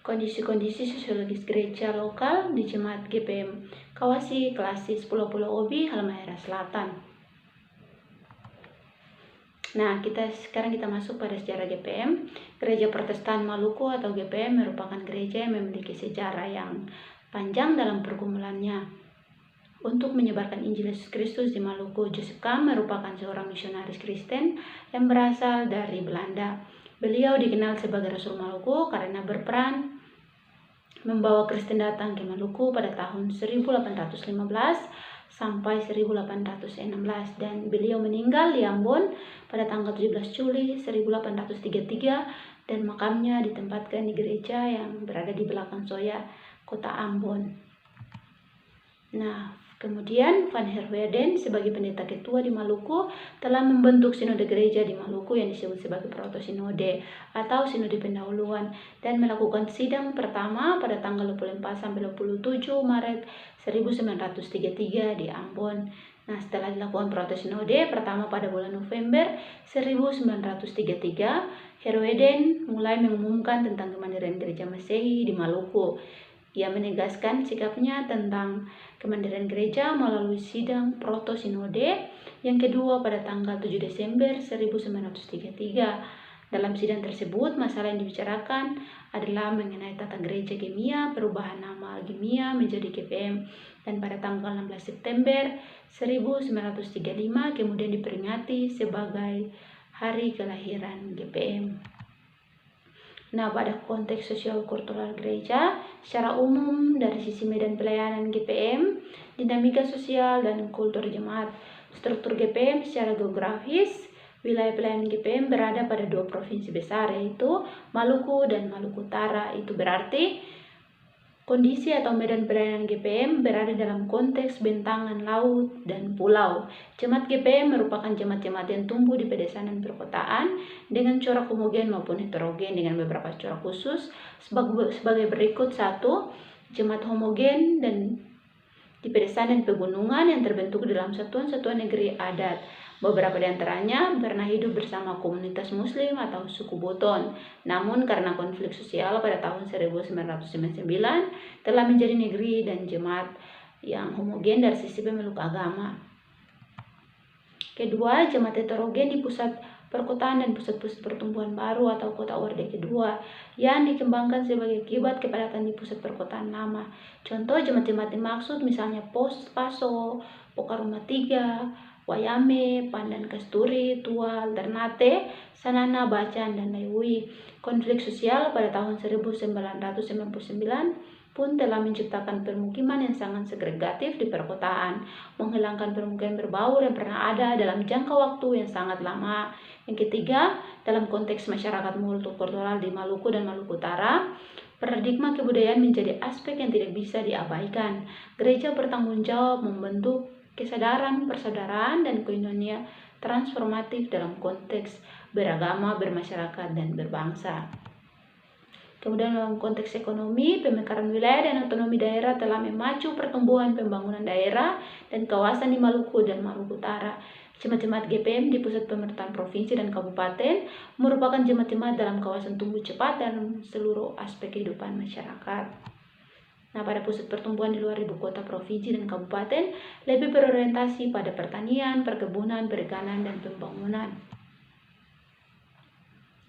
Kondisi-kondisi sosiologis gereja lokal di Jemaat GPM Kawasi Klasis Pulau-Pulau Obi, Halmahera Selatan. Nah, sekarang kita masuk pada sejarah GPM. Gereja Protestan Maluku atau GPM merupakan gereja yang memiliki sejarah yang panjang dalam pergumulannya untuk menyebarkan Injil Yesus Kristus di Maluku. Joseph Kam merupakan seorang misionaris Kristen yang berasal dari Belanda. Beliau dikenal sebagai Rasul Maluku karena berperan membawa Kristen datang ke Maluku pada tahun 1815 sampai 1816 dan beliau meninggal di Ambon pada tanggal 17 Juli 1833 dan makamnya ditempatkan di gereja yang berada di belakang Soya, kota Ambon. Nah, kemudian Van Herweden sebagai pendeta ketua di Maluku telah membentuk sinode gereja di Maluku yang disebut sebagai proto-sinode atau sinode pendahuluan dan melakukan sidang pertama pada tanggal 24 sampai 27 Maret 1933 di Ambon. Nah, setelah dilakukan proto-sinode pertama pada bulan November 1933, Herweden mulai mengumumkan tentang kemandirian gereja Masehi di Maluku. Ia menegaskan sikapnya tentang kemandirian gereja melalui sidang proto-sinode yang kedua pada tanggal 7 Desember 1933. Dalam sidang tersebut, masalah yang dibicarakan adalah mengenai tata gereja Gemia, perubahan nama Gemia menjadi GPM, dan pada tanggal 16 September 1935 kemudian diperingati sebagai hari kelahiran GPM. Nah, pada konteks sosial kultural gereja, secara umum dari sisi medan pelayanan GPM, dinamika sosial dan kultur jemaat, struktur GPM secara geografis, wilayah pelayanan GPM berada pada dua provinsi besar yaitu Maluku dan Maluku Utara. Itu berarti kondisi atau medan pelayanan GPM berada dalam konteks bentangan laut dan pulau. Jemaat GPM merupakan jemaat-jemaat yang tumbuh di pedesaan dan perkotaan dengan corak homogen maupun heterogen dengan beberapa corak khusus sebagai berikut. 1. Jemaat homogen dan di pedesaan dan pegunungan yang terbentuk dalam satuan-satuan negeri adat. Beberapa di antaranya pernah hidup bersama komunitas muslim atau suku Boton. Namun karena konflik sosial pada tahun 1999 telah menjadi negeri dan jemaat yang homogen dari sisi pemeluk agama. Kedua, jemaat heterogen di pusat perkotaan dan pusat-pusat pertumbuhan baru atau kota orde kedua yang dikembangkan sebagai akibat kepadatan di pusat perkotaan lama. Contoh jemaat-jemaat dimaksud misalnya Paso, Pokaruma 3, Wayame, Pandan Kasturi, Tual, Ternate, Sanana, Bacan, dan Laiwi. Konflik sosial pada tahun 1999 pun telah menciptakan permukiman yang sangat segregatif di perkotaan, menghilangkan permukiman berbaur yang pernah ada dalam jangka waktu yang sangat lama. Yang ketiga, dalam konteks masyarakat multikultural di Maluku dan Maluku Utara, paradigma kebudayaan menjadi aspek yang tidak bisa diabaikan. Gereja bertanggung jawab membentuk kesadaran persaudaraan dan koinonia transformatif dalam konteks beragama, bermasyarakat, dan berbangsa. Kemudian dalam konteks ekonomi, pemekaran wilayah dan otonomi daerah telah memacu pertumbuhan pembangunan daerah dan kawasan di Maluku dan Maluku Utara. Jemaat-jemaat GPM di pusat pemerintahan provinsi dan kabupaten merupakan jemaat-jemaat dalam kawasan tumbuh cepat dalam seluruh aspek kehidupan masyarakat. Nah, pada pusat pertumbuhan di luar ibu kota provinsi dan kabupaten lebih berorientasi pada pertanian, perkebunan, perikanan, dan pembangunan.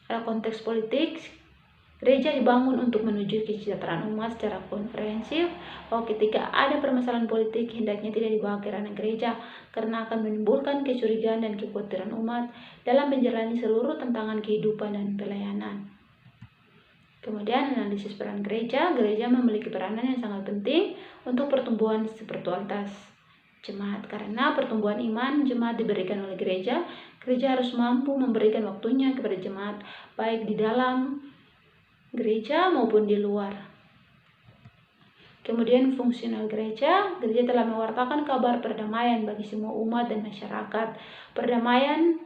Pada konteks politik, gereja dibangun untuk menuju kesejahteraan umat secara komprehensif, bahwa ketika ada permasalahan politik hendaknya tidak dibawa ke ranah gereja karena akan menimbulkan kecurigaan dan kekhawatiran umat dalam menjalani seluruh tantangan kehidupan dan pelayanan. Kemudian analisis peran gereja memiliki peranan yang sangat penting untuk pertumbuhan spiritualitas jemaat. Karena pertumbuhan iman jemaat diberikan oleh gereja harus mampu memberikan waktunya kepada jemaat baik di dalam gereja maupun di luar. Kemudian fungsional gereja telah mewartakan kabar perdamaian bagi semua umat dan masyarakat. Perdamaian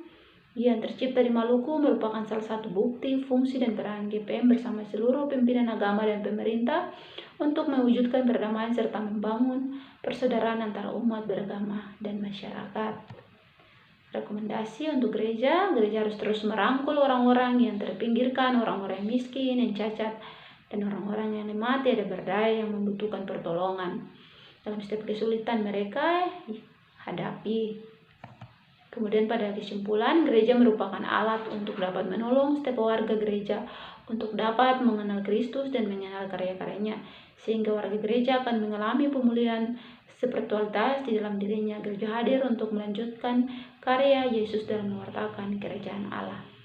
yang tercipta di Maluku merupakan salah satu bukti fungsi dan peran GPM bersama seluruh pimpinan agama dan pemerintah untuk mewujudkan perdamaian serta membangun persaudaraan antara umat beragama dan masyarakat. Rekomendasi untuk gereja harus terus merangkul orang-orang yang terpinggirkan, orang-orang miskin, yang cacat, dan orang-orang yang lemah tiada berdaya yang membutuhkan pertolongan. Dalam setiap kesulitan mereka hadapi. Kemudian pada kesimpulan, gereja merupakan alat untuk dapat menolong setiap warga gereja untuk dapat mengenal Kristus dan mengenal karya-karyanya, sehingga warga gereja akan mengalami pemulihan spiritualitas di dalam dirinya. Gereja hadir untuk melanjutkan karya Yesus dalam mewartakan kerajaan Allah.